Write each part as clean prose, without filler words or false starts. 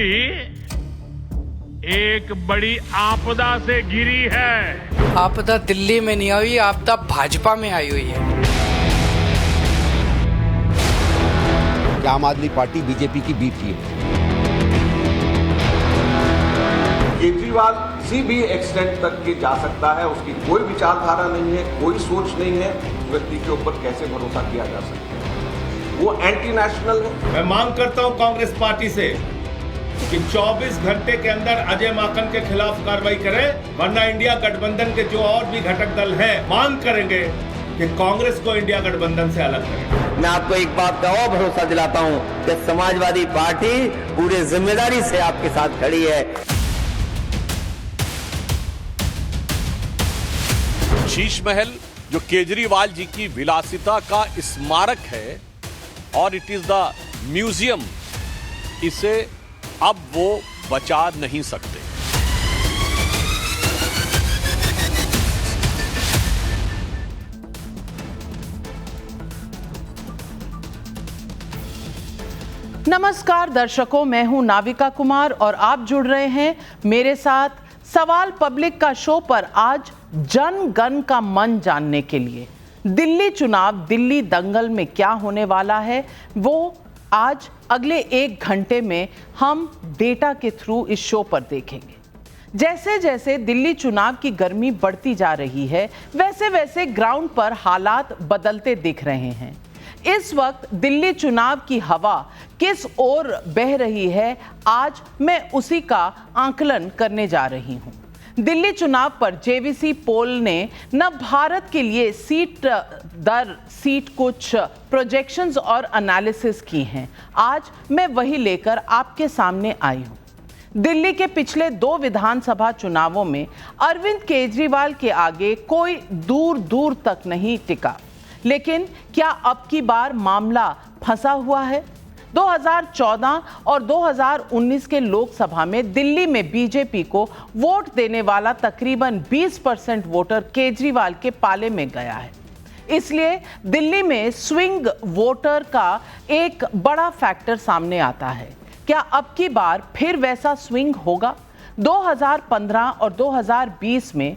दिल्ली एक बड़ी आपदा से घिरी है। आपदा दिल्ली में नहीं आई, आपदा भाजपा में आई हुई है। आम आदमी पार्टी बीजेपी की बी टीम है। केजरीवाल किसी भी एक्सटेंट तक के जा सकता है, उसकी कोई विचारधारा नहीं है, कोई सोच नहीं है, व्यक्ति के ऊपर कैसे भरोसा किया जा सकता है? वो एंटी नेशनल है। मैं मांग करता हूं कांग्रेस पार्टी से कि 24 घंटे के अंदर अजय माकन के खिलाफ कार्रवाई करें, वरना इंडिया गठबंधन के जो और भी घटक दल हैं मांग करेंगे कि कांग्रेस को इंडिया गठबंधन से अलग करें। मैं आपको एक बात का और भरोसा दिलाता हूं कि समाजवादी पार्टी पूरे जिम्मेदारी से आपके साथ खड़ी है। शीश महल जो केजरीवाल जी की विलासिता का स्मारक है और इट इज द म्यूजियम, इसे अब वो बचा नहीं सकते। नमस्कार दर्शकों, मैं हूं नाविका कुमार और आप जुड़ रहे हैं मेरे साथ सवाल पब्लिक का शो पर आज जन गण का मन जानने के लिए। दिल्ली चुनाव, दिल्ली दंगल में क्या होने वाला है वो आज अगले 1 घंटे में हम डेटा के थ्रू इस शो पर देखेंगे। जैसे जैसे दिल्ली चुनाव की गर्मी बढ़ती जा रही है, वैसे वैसे ग्राउंड पर हालात बदलते दिख रहे हैं। इस वक्त दिल्ली चुनाव की हवा किस ओर बह रही है, आज मैं उसी का आकलन करने जा रही हूं। दिल्ली चुनाव पर जेवीसी पोल ने न भारत के लिए सीट दर सीट कुछ प्रोजेक्शंस और एनालिसिस की हैं। आज मैं वही लेकर आपके सामने आई हूं। दिल्ली के पिछले 2 विधानसभा चुनावों में अरविंद केजरीवाल के आगे कोई दूर दूर तक नहीं टिका, लेकिन क्या अब की बार मामला फंसा हुआ है? 2014 और 2019 के लोकसभा में दिल्ली में बीजेपी को वोट देने वाला तकरीबन 20% वोटर केजरीवाल के पाले में गया है। इसलिए दिल्ली में स्विंग वोटर का एक बड़ा फैक्टर सामने आता है। क्या अब की बार फिर वैसा स्विंग होगा? 2015 और 2020 में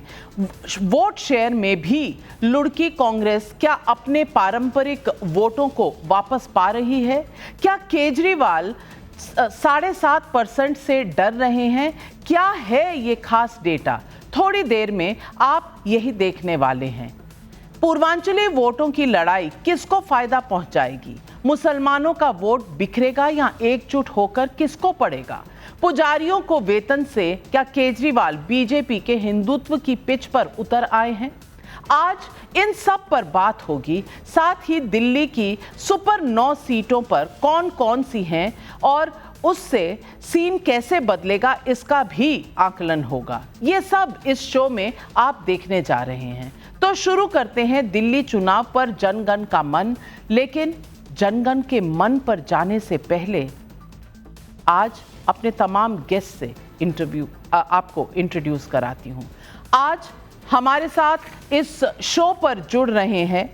वोट शेयर में भी लुढ़की कांग्रेस क्या अपने पारंपरिक वोटों को वापस पा रही है? क्या केजरीवाल 7.5% से डर रहे हैं? क्या है ये खास डेटा? थोड़ी देर में आप यही देखने वाले हैं। पूर्वांचली वोटों की लड़ाई किसको फायदा पहुंचाएगी? मुसलमानों का वोट बिखरेगा या एकजुट होकर किसको पड़ेगा? पुजारियों को वेतन से क्या केजरीवाल बीजेपी के हिंदुत्व की पिच पर उतर आए हैं? आज इन सब पर बात होगी। साथ ही दिल्ली की सुपर 9 सीटों पर कौन कौन सी हैं और उससे सीन कैसे बदलेगा, इसका भी आकलन होगा। ये सब इस शो में आप देखने जा रहे हैं। तो शुरू करते हैं दिल्ली चुनाव पर जनगण का मन। लेकिन जनगण के मन पर जाने से पहले आज अपने तमाम गेस्ट से आपको इंट्रोड्यूस कराती हूं। आज हमारे साथ इस शो पर जुड़ रहे हैं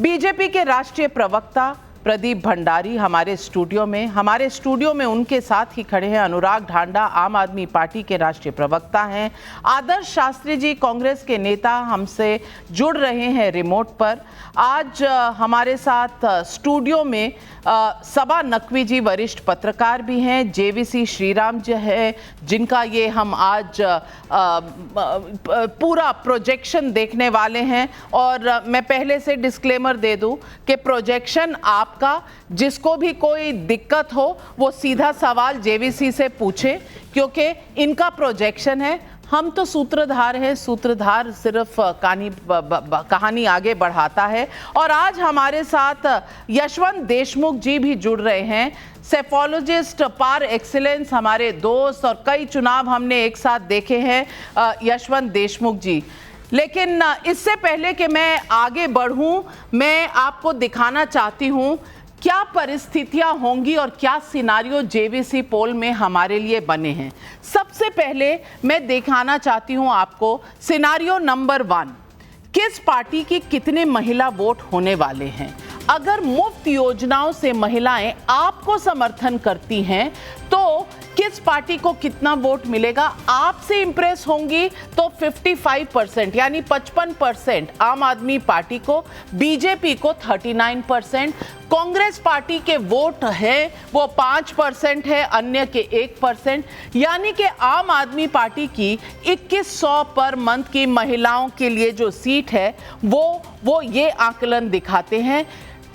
बीजेपी के राष्ट्रीय प्रवक्ता प्रदीप भंडारी हमारे स्टूडियो में उनके साथ ही खड़े हैं अनुराग ढांडा, आम आदमी पार्टी के राष्ट्रीय प्रवक्ता हैं। आदर्श शास्त्री जी कांग्रेस के नेता हमसे जुड़ रहे हैं रिमोट पर। आज हमारे साथ स्टूडियो में सबा नकवी जी वरिष्ठ पत्रकार भी हैं, जेवीसी श्रीराम जी है जिनका ये हम आज पूरा प्रोजेक्शन देखने वाले हैं। और मैं पहले से डिस्क्लेमर दे दूं कि प्रोजेक्शन आपका, जिसको भी कोई दिक्कत हो वो सीधा सवाल जेवीसी से पूछे, क्योंकि इनका प्रोजेक्शन है। हम तो सूत्रधार हैं, सूत्रधार सिर्फ कहानी आगे बढ़ाता है। और आज हमारे साथ यशवंत देशमुख जी भी जुड़ रहे हैं, सेफोलॉजिस्ट पार एक्सीलेंस, हमारे दोस्त, और कई चुनाव हमने एक साथ देखे हैं यशवंत देशमुख जी। लेकिन इससे पहले कि मैं आगे बढ़ूं, मैं आपको दिखाना चाहती हूं क्या परिस्थितियां होंगी और क्या सिनारियो जेवीसी पोल में हमारे लिए बने हैं। सबसे पहले मैं दिखाना चाहती हूं आपको सिनारियो नंबर 1, किस पार्टी की कितने महिला वोट होने वाले हैं। अगर मुफ्त योजनाओं से महिलाएं आपको समर्थन करती हैं तो किस पार्टी को कितना वोट मिलेगा, आपसे इंप्रेस होंगी तो 55% यानी 55% आम आदमी पार्टी को, बीजेपी को 39%, कांग्रेस पार्टी के वोट है वो 5% है, अन्य के 1%, यानी कि आम आदमी पार्टी की 2100 पर मंथ की महिलाओं के लिए जो सीट है वो ये आकलन दिखाते हैं।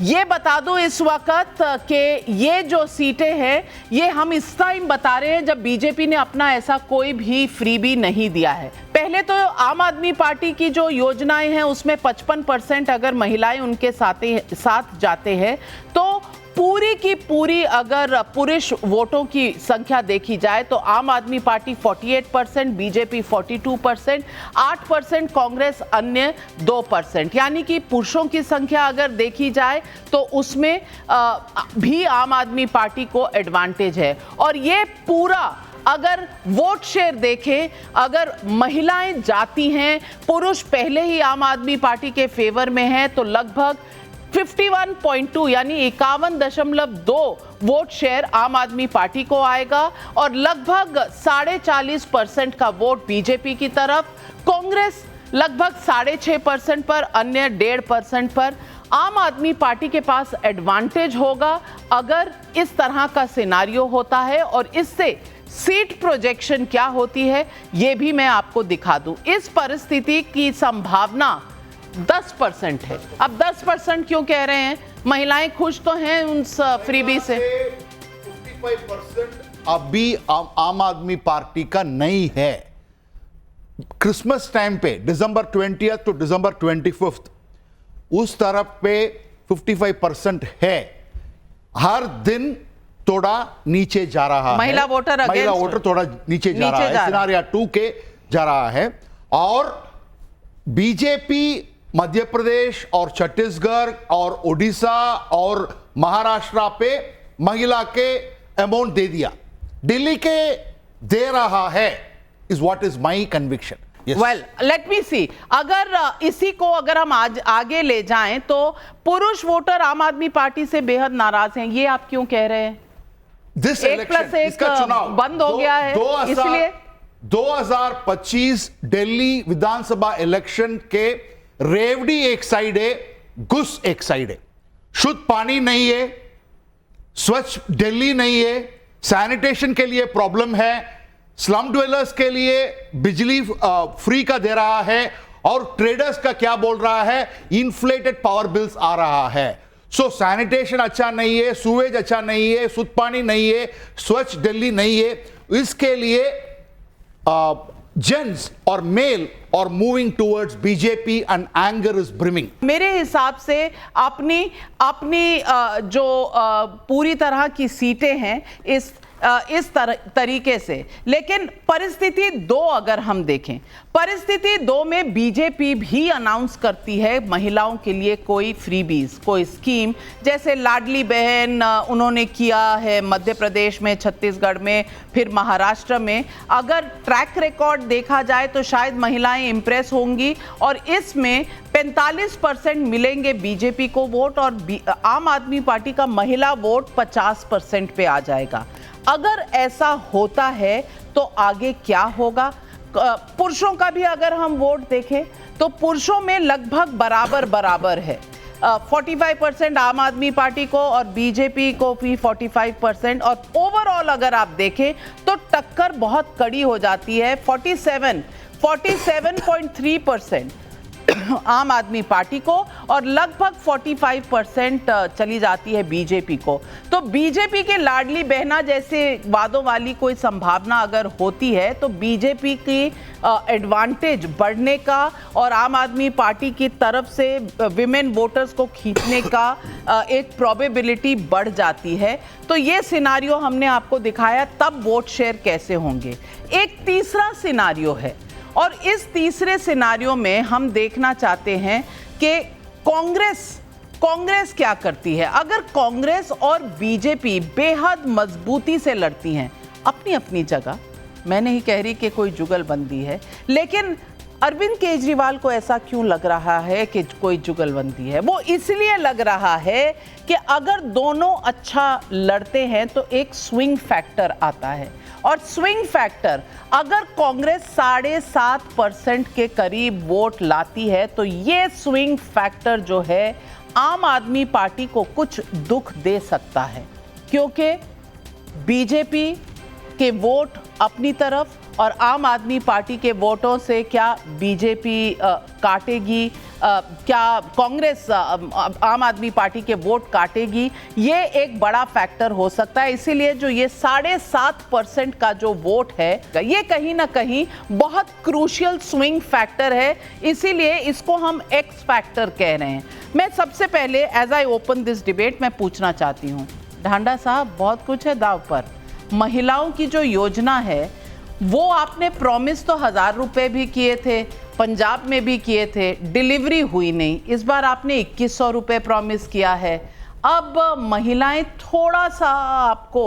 ये बता दो इस वक्त कि ये जो सीटें हैं ये हम इस टाइम बता रहे हैं जब बीजेपी ने अपना ऐसा कोई भी फ्रीबी नहीं दिया है। पहले तो आम आदमी पार्टी की जो योजनाएं हैं उसमें 55% अगर महिलाएं उनके साथ जाते हैं तो पूरी की पूरी अगर पुरुष वोटों की संख्या देखी जाए तो आम आदमी पार्टी 48%, बीजेपी 42%, 8% कांग्रेस, अन्य 2%, यानी कि पुरुषों की संख्या अगर देखी जाए तो उसमें भी आम आदमी पार्टी को एडवांटेज है। और ये पूरा अगर वोट शेयर देखें, अगर महिलाएं जाती हैं, पुरुष पहले ही आम आदमी पार्टी के फेवर में है तो लगभग 51.2 यानी 51.2 वोट शेयर आम आदमी पार्टी को आएगा और लगभग 40.5% का वोट बीजेपी की तरफ, कांग्रेस लगभग 6.5% पर, अन्य 1.5% पर। आम आदमी पार्टी के पास एडवांटेज होगा अगर इस तरह का सिनारियो होता है और इससे सीट प्रोजेक्शन क्या होती है ये भी मैं आपको दिखा दूं। इस परिस्थिति की संभावना 10% है। अब 10% क्यों कह रहे हैं? महिलाएं खुश तो हैं उन फ्रीबी से। 55% अभी आम आदमी पार्टी का नहीं है। क्रिसमस टाइम पे दिसंबर 20 to दिसंबर 25 उस तरफ पे 55% है। हर दिन थोड़ा नीचे जा रहा है, महिला वोटर थोड़ा नीचे जा रहा है, सिनारियो 2 के जा रहा है। और बीजेपी मध्य प्रदेश और छत्तीसगढ़ और उड़ीसा और महाराष्ट्र पे महिला के अमाउंट दे दिया, दिल्ली के दे रहा है, is what is my conviction. Well let me see, अगर इसी को अगर हम आज आगे ले जाएं तो पुरुष वोटर आम आदमी पार्टी से बेहद नाराज हैं, ये आप क्यों कह रहे हैं? दिस इलेक्शन, इसका चुनाव बंद हो गया है, इसलिए 2025 दिल्ली विधानसभा इलेक्शन के रेवड़ी एक साइड है, घुस एक साइड है। शुद्ध पानी नहीं है, स्वच्छ दिल्ली नहीं है, सैनिटेशन के लिए प्रॉब्लम है, स्लम ड्वेलर्स के लिए बिजली फ्री का दे रहा है और ट्रेडर्स का क्या बोल रहा है, इन्फ्लेटेड पावर बिल्स आ रहा है। सो सैनिटेशन अच्छा नहीं है, सूवेज अच्छा नहीं है, शुद्ध पानी नहीं है, स्वच्छ दिल्ली नहीं है। इसके लिए जेंट्स और मेल और moving towards BJP and anger is brimming. मेरे हिसाब से अपनी जो पूरी तरह की सीटें हैं इस तरीके से, लेकिन परिस्थिति 2 अगर हम देखें, परिस्थिति 2 में बीजेपी भी अनाउंस करती है महिलाओं के लिए कोई फ्रीबीज, कोई स्कीम, जैसे लाडली बहन उन्होंने किया है मध्य प्रदेश में, छत्तीसगढ़ में, फिर महाराष्ट्र में। अगर ट्रैक रिकॉर्ड देखा जाए तो शायद महिलाएं इंप्रेस होंगी और इसमें 45% मिलेंगे बीजेपी को वोट और आम आदमी पार्टी का महिला वोट 50% पे आ जाएगा। अगर ऐसा होता है तो आगे क्या होगा? पुरुषों का भी अगर हम वोट देखें तो पुरुषों में लगभग बराबर है, 45% आम आदमी पार्टी को और बीजेपी को भी 45%, और ओवरऑल अगर आप देखें तो टक्कर बहुत कड़ी हो जाती है, 47.3% आम आदमी पार्टी को और लगभग 45% चली जाती है बीजेपी को। तो बीजेपी के लाडली बहना जैसे वादों वाली कोई संभावना अगर होती है तो बीजेपी की एडवांटेज बढ़ने का और आम आदमी पार्टी की तरफ से विमेन वोटर्स को खींचने का एक प्रोबेबिलिटी बढ़ जाती है। तो ये सिनारियो हमने आपको दिखाया, तब वोट शेयर कैसे होंगे। एक तीसरा सिनारियो है और इस तीसरे सिनारियो में हम देखना चाहते हैं कि कांग्रेस क्या करती है। अगर कांग्रेस और बीजेपी बेहद मजबूती से लड़ती हैं अपनी अपनी जगह, मैं नहीं कह रही कि कोई जुगलबंदी है, लेकिन अरविंद केजरीवाल को ऐसा क्यों लग रहा है कि कोई जुगलबंदी है? वो इसलिए लग रहा है कि अगर दोनों अच्छा लड़ते हैं तो एक स्विंग फैक्टर आता है, और स्विंग फैक्टर अगर कांग्रेस 7.5% के करीब वोट लाती है तो ये स्विंग फैक्टर जो है आम आदमी पार्टी को कुछ दुख दे सकता है, क्योंकि बीजेपी के वोट अपनी तरफ और आम आदमी पार्टी के वोटों से क्या बीजेपी काटेगी, क्या कांग्रेस आम आदमी पार्टी के वोट काटेगी, ये एक बड़ा फैक्टर हो सकता है। इसीलिए जो ये 7.5% का जो वोट है ये कहीं ना कहीं बहुत क्रूशियल स्विंग फैक्टर है, इसीलिए इसको हम एक्स फैक्टर कह रहे हैं। मैं सबसे पहले as I open this debate मैं पूछना चाहती हूँ, ढांडा साहब बहुत कुछ है दाव पर। महिलाओं की जो योजना है वो आपने प्रॉमिस तो 1000 रुपए भी किए थे, पंजाब में भी किए थे, डिलीवरी हुई नहीं। इस बार आपने 2100 रुपए प्रॉमिस किया है। अब महिलाएं थोड़ा सा आपको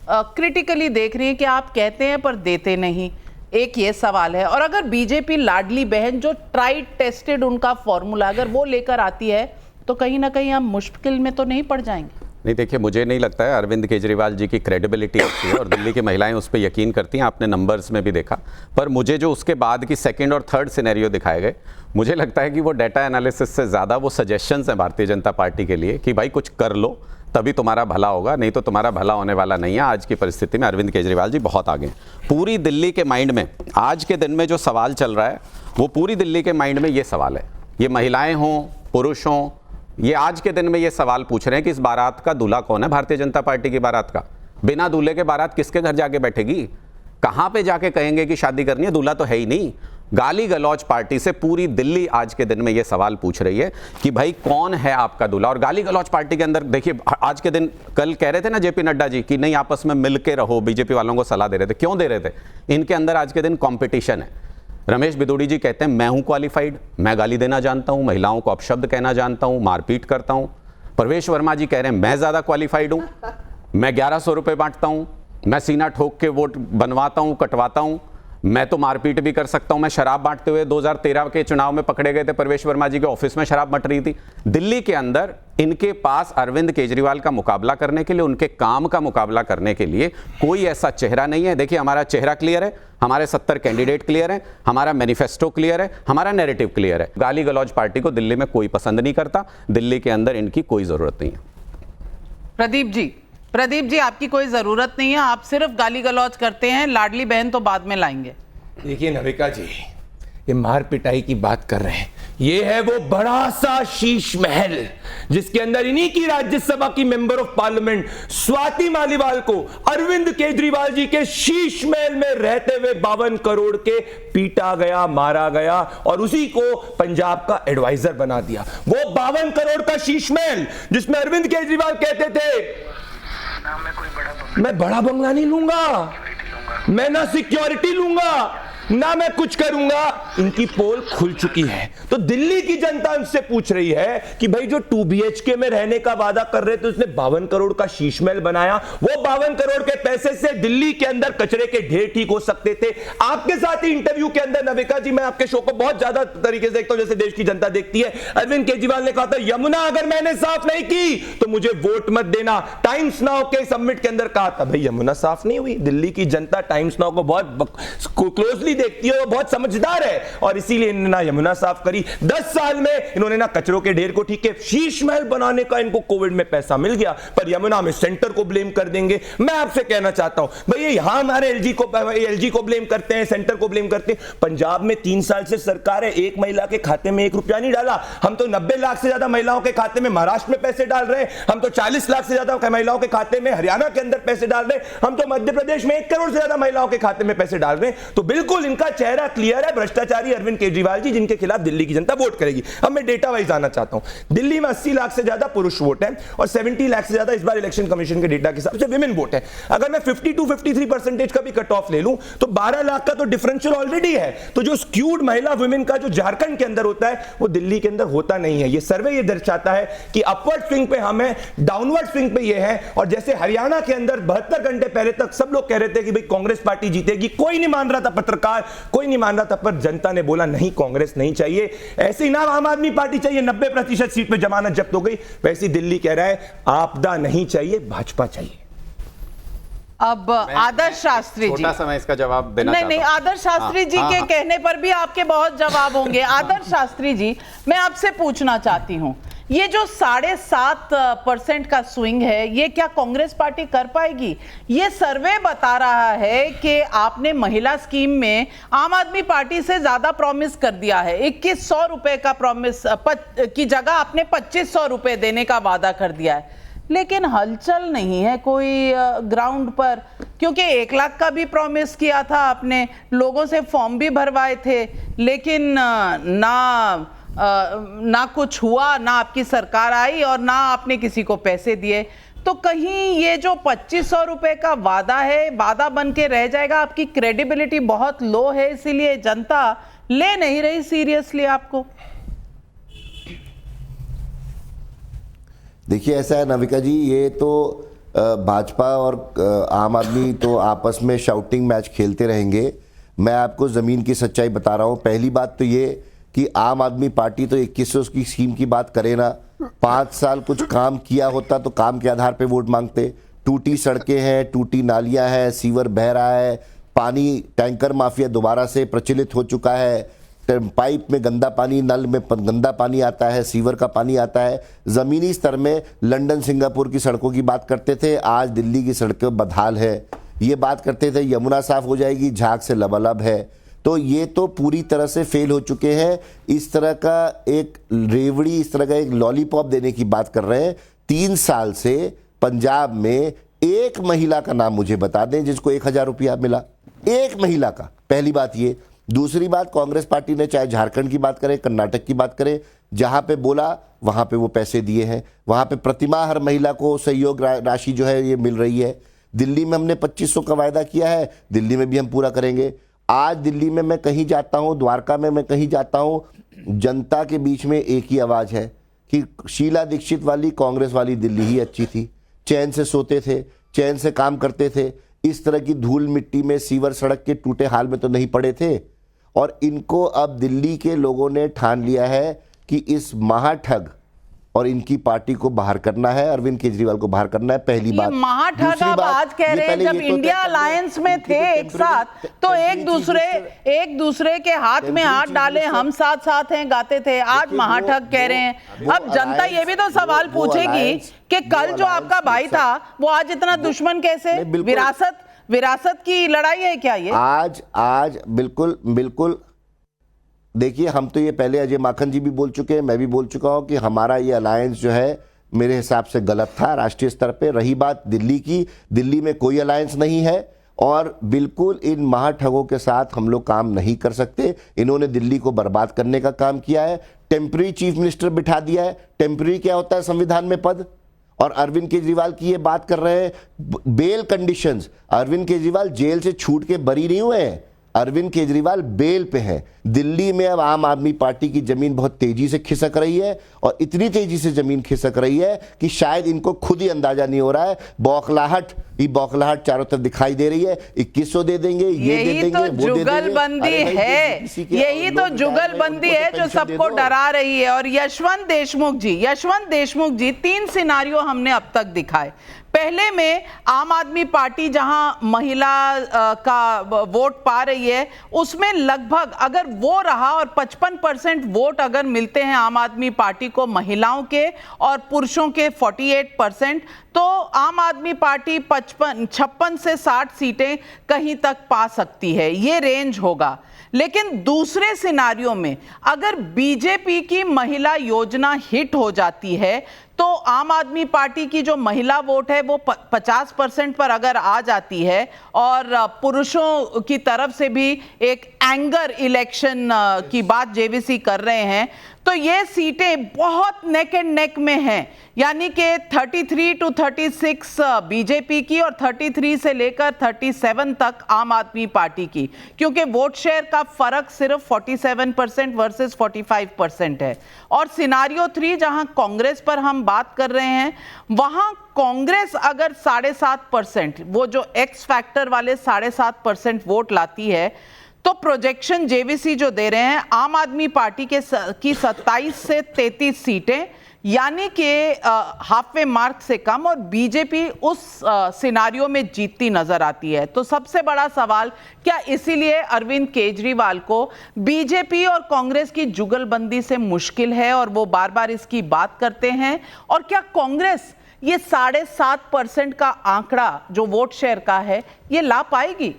क्रिटिकली देख रही हैं कि आप कहते हैं पर देते नहीं, एक ये सवाल है। और अगर बीजेपी लाडली बहन जो ट्राइड टेस्टेड उनका फॉर्मूला अगर वो लेकर आती है तो कहीं ना कहीं हम मुश्किल में तो नहीं पड़ जाएंगे? नहीं, देखिए मुझे नहीं लगता है, अरविंद केजरीवाल जी की क्रेडिबिलिटी अच्छी है और दिल्ली की महिलाएं उस पर यकीन करती हैं, आपने नंबर्स में भी देखा। पर मुझे जो उसके बाद की सेकंड और थर्ड सिनेरियो दिखाए गए, मुझे लगता है कि वो डाटा एनालिसिस से ज़्यादा वो सजेशंस हैं भारतीय जनता पार्टी के लिए कि भाई कुछ कर लो तभी तुम्हारा भला होगा, नहीं तो तुम्हारा भला होने वाला नहीं है। आज की परिस्थिति में अरविंद केजरीवाल जी बहुत आगे हैं। पूरी दिल्ली के माइंड में आज के दिन में जो सवाल चल रहा है वो पूरी दिल्ली के माइंड में ये सवाल है, ये महिलाएं हों पुरुष हों, ये आज के दिन में ये सवाल पूछ रहे हैं कि इस बारात का दूल्हा कौन है? भारतीय जनता पार्टी की बारात का। बिना दूल्हे के बारात किसके घर जाके बैठेगी? कहां पे जाके कहेंगे कि शादी करनी है? दूल्हा तो है ही नहीं। गाली गलौज पार्टी से पूरी दिल्ली आज के दिन में ये सवाल पूछ रही है कि भाई कौन है आपका दूल्हा। और गाली गलौज पार्टी के अंदर देखिए, आज के दिन कल कह रहे थे ना जेपी नड्डा जी कि नहीं आपस में मिलके रहो, बीजेपी वालों को सलाह दे रहे थे। क्यों दे रहे थे? इनके अंदर आज के दिन कॉम्पिटिशन है। रमेश बिदुड़ी जी कहते हैं मैं हूं क्वालिफाइड, मैं गाली देना जानता हूं, महिलाओं को अपशब्द कहना जानता हूं, मारपीट करता हूं। प्रवेश वर्मा जी कह रहे हैं मैं ज्यादा क्वालिफाइड हूं, मैं 1100 रुपए बांटता हूं, मैं सीना ठोक के वोट बनवाता हूं, कटवाता हूं, मैं तो मारपीट भी कर सकता हूं। मैं शराब बांटते हुए 2013 के चुनाव में पकड़े गए थे, प्रवेश वर्मा जी के ऑफिस में शराब बंट रही थी। दिल्ली के अंदर इनके पास अरविंद केजरीवाल का मुकाबला करने के लिए, उनके काम का मुकाबला करने के लिए कोई ऐसा चेहरा नहीं है। देखिए हमारा चेहरा क्लियर है, हमारे 70 कैंडिडेट क्लियर है, हमारा मैनिफेस्टो क्लियर है, हमारा नैरेटिव क्लियर है। गाली गलौज पार्टी को दिल्ली में कोई पसंद नहीं करता, दिल्ली के अंदर इनकी कोई जरूरत नहीं है। प्रदीप जी आपकी कोई जरूरत नहीं है, आप सिर्फ गाली गलौज करते हैं, लाडली बहन तो बाद में लाएंगे। देखिए नविका जी, ये मार पिटाई की बात कर रहे हैं, ये है वो बड़ा सा शीश महल जिसके अंदर इन्हीं की राज्यसभा की member of parliament Swati Maliwal को अरविंद केजरीवाल जी के शीश महल में रहते हुए 52 करोड़ के पीटा गया, मारा गया और उसी को पंजाब का एडवाइजर बना दिया। वो 52 करोड़ का शीश महल जिसमें अरविंद केजरीवाल कहते थे मैं बड़ा बंगला नहीं लूंगा, मैं ना सिक्योरिटी लूंगा, ना मैं कुछ करूंगा। इनकी पोल खुल चुकी है। तो दिल्ली की जनता उनसे पूछ रही है कि भाई जो 2 BHK में रहने का वादा कर रहे थे उसने 52 करोड़ का शीश महल बनाया, वो 52 करोड़ के पैसे से दिल्ली के अंदर कचरे के ढेर ठीक हो सकते थे। आपके साथ ही इंटरव्यू के अंदर नविका जी, मैं आपके शो को बहुत ज्यादा तरीके से देखता हूं जैसे देश की जनता देखती है। अरविंद केजरीवाल ने कहा था यमुना अगर मैंने साफ नहीं की तो मुझे वोट मत देना। टाइम्स नाउ के सबमिट के अंदर कहा था भाई यमुना साफ नहीं हुई। दिल्ली की जनता टाइम्स नाउ को बहुत क्लोजली देखती है, वो बहुत समझदार है और इसीलिए इन्होंने ना यमुना साफ करी। 10 साल में इन्होंने ना कचरों के ढेर को ठीक है, शीश महल बनाने का इनको कोविड में पैसा मिल गया, पर यमुना में सेंटर को ब्लेम कर देंगे। मैं आपसे कहना चाहता हूं भैया, यहां हमारे एलजी को ब्लेम करते हैं, सेंटर को ब्लेम करते हैं। पंजाब में 3 साल से सरकार है, एक महिला के खाते में 1 रुपया नहीं डाला। हम तो 90 लाख से ज्यादा महिलाओं के खाते में महाराष्ट्र में पैसे डाल रहे हैं, हम तो 40 लाख से ज्यादा महिलाओं के खाते में हरियाणा के अंदर पैसे डाल रहे हैं, हम तो मध्य प्रदेश में 1 करोड़ से ज्यादा महिलाओं के खाते में पैसे डाल रहे हैं। तो बिल्कुल इनका चेहरा क्लियर है, भ्रष्टाचारी अरविंद केजरीवाल जी जिनके खिलाफ दिल्ली की जनता वोट करेगी। अब मैं डेटा वाइज आना चाहता हूं। दिल्ली में 80 लाख से ज्यादा पुरुष वोट है और 70 लाख से ज्यादा इस बार इलेक्शन कमीशन के डेटा के हिसाब से विमेन वोट है। अगर मैं 50 to 53% का भी कट ऑफ ले लूं तो 12 लाख का तो डिफरेंशियल ऑलरेडी है। तो जो स्क्यूड महिला वुमेन का जो झारखंड के अंदर होता है वो दिल्ली के अंदर होता नहीं है। ये सर्वे ये दर्शाता है कि अपवर्ड स्विंग पे हम है, डाउनवर्ड स्विंग पे ये है। और जैसे हरियाणा के अंदर 72 घंटे पहले तक सब लोग कह रहे थे कि भाई कांग्रेस पार्टी जीतेगी, कोई नहीं मान रहा था, पत्रकार सरकार, कोई नहीं मान रहा था, पर जनता ने बोला नहीं कांग्रेस नहीं चाहिए, ऐसे ही ना आम आदमी पार्टी चाहिए, 90% सीट पे जमानत जब्त हो गई, वैसे दिल्ली कह रहा है आपदा नहीं चाहिए, भाजपा चाहिए। अब आदर्श शास्त्री जी, छोटा समय इसका जवाब देना नहीं आदर्श शास्त्री जी के कहने पर भी आपके बहुत जवाब होंगे। आदर्श शास्त्री जी, मैं आपसे पूछना चाहती हूं, ये जो 7.5% का स्विंग है, ये क्या कांग्रेस पार्टी कर पाएगी? ये सर्वे बता रहा है कि आपने महिला स्कीम में आम आदमी पार्टी से ज्यादा प्रॉमिस कर दिया है। 2100 रुपए का प्रॉमिस की जगह आपने 2500 रुपए देने का वादा कर दिया है, लेकिन हलचल नहीं है कोई ग्राउंड पर, क्योंकि 1 लाख का भी प्रॉमिस किया था आपने, लोगों से फॉर्म भी भरवाए थे, लेकिन ना कुछ हुआ, ना आपकी सरकार आई और ना आपने किसी को पैसे दिए। तो कहीं ये जो 2500 रुपए का वादा है, वादा बन के रह जाएगा? आपकी क्रेडिबिलिटी बहुत लो है, इसीलिए जनता ले नहीं रही सीरियसली आपको। देखिए ऐसा है नाविका जी, ये तो भाजपा और आम आदमी तो आपस में शाउटिंग मैच खेलते रहेंगे। मैं आपको ज़मीन की सच्चाई बता रहा हूँ। पहली बात तो ये कि आम आदमी पार्टी तो 2100 की स्कीम की बात करे ना, 5 साल कुछ काम किया होता तो काम के आधार पे वोट मांगते। टूटी सड़कें हैं, टूटी नालियां हैं, सीवर बह रहा है, पानी टैंकर माफिया दोबारा से प्रचलित हो चुका है, पाइप में गंदा पानी, नल में गंदा पानी आता है, सीवर का पानी आता है। ज़मीनी स्तर में लंदन सिंगापुर की सड़कों की बात करते थे, आज दिल्ली की सड़कें बदहाल है। ये बात करते थे यमुना साफ हो जाएगी, झाग से लबालब है। तो ये तो पूरी तरह से फेल हो चुके हैं। इस तरह का एक रेवड़ी, इस तरह का एक लॉलीपॉप देने की बात कर रहे हैं। 3 साल से पंजाब में एक महिला का नाम मुझे बता दें जिसको 1000 रुपया मिला, एक महिला का। पहली बात ये। दूसरी बात, कांग्रेस पार्टी ने चाहे झारखंड की बात करें, कर्नाटक की बात करें, जहां पे बोला वहां पे वो पैसे दिए हैं, वहां पे प्रतिमाह हर महिला को सहयोग राशि जो है ये मिल रही है। दिल्ली में हमने 2500 का वायदा किया है, दिल्ली में भी हम पूरा करेंगे। आज दिल्ली में मैं कहीं जाता हूं, द्वारका में मैं कहीं जाता हूं, जनता के बीच में एक ही आवाज है कि शीला दीक्षित वाली कांग्रेस वाली दिल्ली ही अच्छी थी। चैन से सोते थे, चैन से काम करते थे, इस तरह की धूल मिट्टी में, सीवर सड़क के टूटे हाल में तो नहीं पड़े थे। और इनको अब दिल्ली के लोगों ने ठान लिया है कि इस महाठग और इनकी पार्टी को बाहर करना है, अरविंद केजरीवाल को बाहर करना है। पहली बात। महाठग आप आज कह रहे हैं, जब इंडिया अलायंस में थे एक साथ तो एक दूसरे के हाथ में हाथ डाले, हम साथ साथ हैं गाते थे, आज महाठग कह रहे हैं। अब जनता ये भी तो सवाल पूछेगी कि कल जो आपका भाई था वो आज इतना दुश्मन कैसे? विरासत की लड़ाई है क्या ये? आज बिल्कुल देखिए, हम तो ये पहले अजय माखन जी भी बोल चुके हैं, मैं भी बोल चुका हूं कि हमारा ये अलायंस जो है मेरे हिसाब से गलत था राष्ट्रीय स्तर पे। रही बात दिल्ली की, दिल्ली में कोई अलायंस नहीं है और बिल्कुल इन महाठगों के साथ हम लोग काम नहीं कर सकते। इन्होंने दिल्ली को बर्बाद करने का काम किया है। टेम्पररी चीफ मिनिस्टर बिठा दिया है। टेम्पररी क्या होता है संविधान में पद? और अरविंद केजरीवाल की ये बात कर रहे हैं bail conditions. Arvind Kejriwal jail से छूट के बरी नहीं हुए हैं, अरविंद केजरीवाल बेल पे हैं। दिल्ली में अब आम आदमी पार्टी की जमीन बहुत तेजी से खिसक रही है और इतनी तेजी से जमीन खिसक रही है कि शायद इनको खुद ही अंदाजा नहीं हो रहा है। बौखलाहट चारों तरफ दिखाई दे रही है। 2100 दे देंगे, ये दे देंगे, वो दे देंगे। जुगलबंदी है, यही तो जुगलबंदी है जो सबको डरा रही है। और यशवंत देशमुख जी 3 सिनारियो हमने अब तक दिखाए। पहले में आम आदमी पार्टी जहां महिला का वोट पा रही है, उसमें लगभग अगर वो रहा और 55% वोट अगर मिलते हैं आम आदमी पार्टी को महिलाओं के और पुरुषों के 48%, तो आम आदमी पार्टी 56 से 60 सीटें कहीं तक पा सकती है। ये रेंज होगा। लेकिन दूसरे सिनारियों में अगर बीजेपी की महिला योजना हिट हो जाती है तो आम आदमी पार्टी की जो महिला वोट है वो 50% पर अगर आ जाती है और पुरुषों की तरफ से भी एक एंगर इलेक्शन की बात जेवीसी कर रहे हैं, तो ये सीटें बहुत नेक एंड नेक में हैं। यानी कि 33 to 36 बीजेपी की और 33 से लेकर 37 तक आम आदमी पार्टी की, क्योंकि वोट शेयर का फर्क सिर्फ 47% वर्सेस 45% है। और सिनारियो 3 जहां कांग्रेस पर हम बात कर रहे हैं, वहां कांग्रेस अगर 7.5%, वो जो एक्स फैक्टर वाले 7.5% वोट लाती है, तो प्रोजेक्शन जेवीसी जो दे रहे हैं, आम आदमी पार्टी की 27 से 33 सीटें, यानी कि हाफवे मार्क से कम, और बीजेपी उस सिनारियो में जीतती नजर आती है। तो सबसे बड़ा सवाल, क्या इसीलिए अरविंद केजरीवाल को बीजेपी और कांग्रेस की जुगलबंदी से मुश्किल है और वो बार बार इसकी बात करते हैं? और क्या कांग्रेस ये 7.5% का आंकड़ा जो वोट शेयर का है ये ला पाएगी?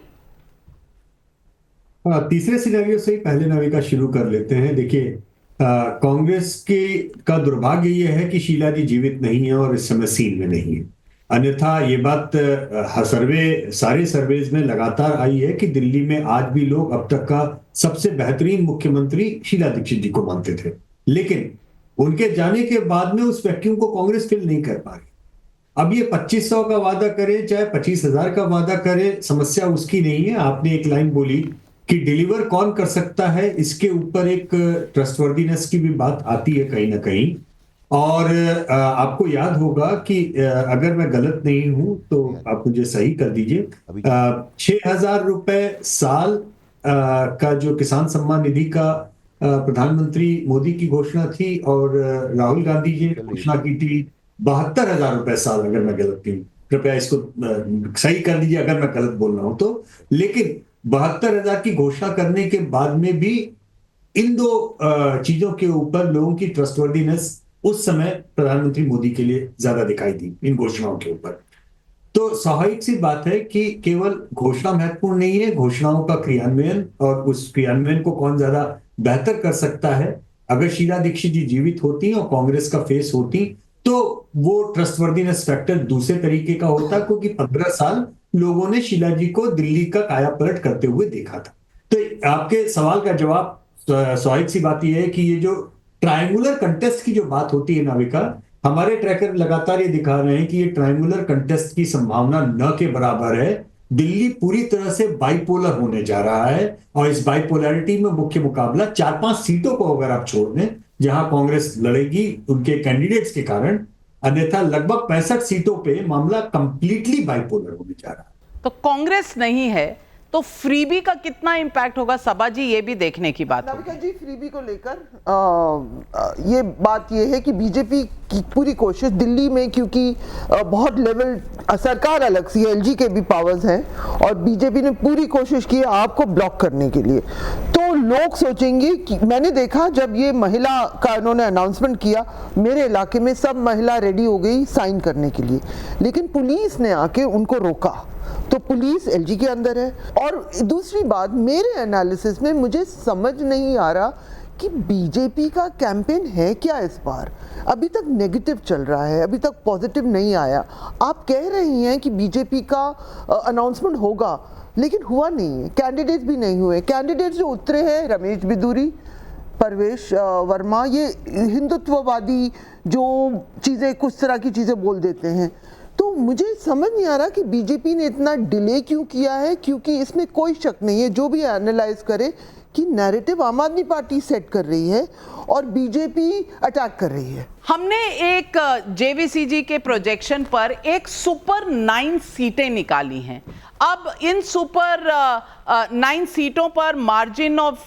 तीसरे सिनेरियो से पहले नाविका शुरू कर लेते हैं। देखिए, कांग्रेस का दुर्भाग्य यह है कि शीला जी जीवित नहीं है और इस समय सीन में नहीं है। अन्यथा ये बात सारे सर्वेज में लगातार आई है कि दिल्ली में आज भी लोग अब तक का सबसे बेहतरीन मुख्यमंत्री शीला दीक्षित जी को मानते थे, लेकिन उनके जाने के बाद में उस वैक्यूम को कांग्रेस फिल नहीं कर पा रही। अब ये 2500 का वादा करे चाहे 25,000 का वादा करे, समस्या उसकी नहीं है। आपने एक लाइन बोली कि डिलीवर कौन कर सकता है, इसके ऊपर एक ट्रस्टवर्दीनेस की भी बात आती है कहीं ना कहीं। और आपको याद होगा कि अगर मैं गलत नहीं हूं तो आप मुझे सही कर दीजिए, 6,000 रुपए साल का जो किसान सम्मान निधि का प्रधानमंत्री मोदी की घोषणा थी और राहुल गांधी जी ने घोषणा की थी 72,000 रुपए साल, अगर मैं गलत नहीं, कृपया इसको सही कर दीजिए अगर मैं गलत बोल रहा हूं तो। लेकिन 72,000 की घोषणा करने के बाद में भी इन दो चीजों के ऊपर लोगों की ट्रस्टवर्दीनेस उस समय प्रधानमंत्री मोदी के लिए ज्यादा दिखाई दी, इन घोषणाओं के ऊपर। तो स्वाभाविक सी बात है कि केवल घोषणा महत्वपूर्ण नहीं है, घोषणाओं का क्रियान्वयन और उस क्रियान्वयन को कौन ज्यादा बेहतर कर सकता है। अगर शीला दीक्षित जी जीवित होती और कांग्रेस का फेस होती तो वो ट्रस्टवर्दीनेस फैक्टर दूसरे तरीके का होता, क्योंकि 15 साल लोगों ने शीला जी को दिल्ली का काया पलट करते हुए देखा था। तो आपके सवाल का जवाब स्वाभाविक सी बात यह है कि ये जो ट्रायंगुलर कंटेस्ट की जो बात होती है नाविका, हमारे ट्रैकर लगातार ये दिखा रहे हैं कि ये ट्रायंगुलर कंटेस्ट की संभावना न के बराबर है। दिल्ली पूरी तरह से बाइपोलर होने जा रहा है और इस बाइपोलैरिटी में मुख्य मुकाबला 4-5 सीटों को अगर आप छोड़ दें जहां कांग्रेस लड़ेगी उनके कैंडिडेट्स के कारण, अन्यथा लगभग 65 सीटों पे मामला कंप्लीटली बाइपोलर होने जा रहा है। तो कांग्रेस नहीं है तो फ्रीबी का कितना इंपैक्ट होगा सबा जी, ये भी देखने की बात है। नाविका जी, फ्रीबी को लेकर ये बात ये है कि बीजेपी की पूरी कोशिश दिल्ली में, क्योंकि बहुत लेवल सरकार अलग सी, एलजी के भी पावर्स हैं और बीजेपी ने पूरी कोशिश की आपको ब्लॉक करने के लिए। तो लोग सोचेंगे कि मैंने देखा जब ये महिला का उन्होंने अनाउंसमेंट किया, मेरे इलाके में सब महिला रेडी हो गई साइन करने के लिए, लेकिन पुलिस ने आके उनको रोका। तो पुलिस एलजी के अंदर है। और दूसरी बात, मेरे एनालिसिस में मुझे समझ नहीं आ रहा कि बीजेपी का कैंपेन है क्या इस बार। अभी तक नेगेटिव चल रहा है, अभी तक पॉजिटिव नहीं आया। आप कह रही हैं कि बीजेपी का अनाउंसमेंट होगा, लेकिन हुआ नहीं है, कैंडिडेट्स भी नहीं हुए। कैंडिडेट्स जो उतरे हैं, रमेश बिदूरी, परवेश वर्मा, ये हिंदुत्ववादी जो चीज़ें, कुछ तरह की चीज़ें बोल देते हैं। तो मुझे समझ नहीं आ रहा कि बीजेपी ने इतना डिले क्यों किया है, क्योंकि इसमें कोई शक नहीं है, जो भी एनालाइज करे, कि नैरेटिव आम आदमी पार्टी सेट कर रही है और बीजेपी अटैक कर रही है। हमने एक जेवीसीजी के प्रोजेक्शन पर एक सुपर 9 सीटें निकाली हैं। अब इन सुपर 9 सीटों पर मार्जिन ऑफ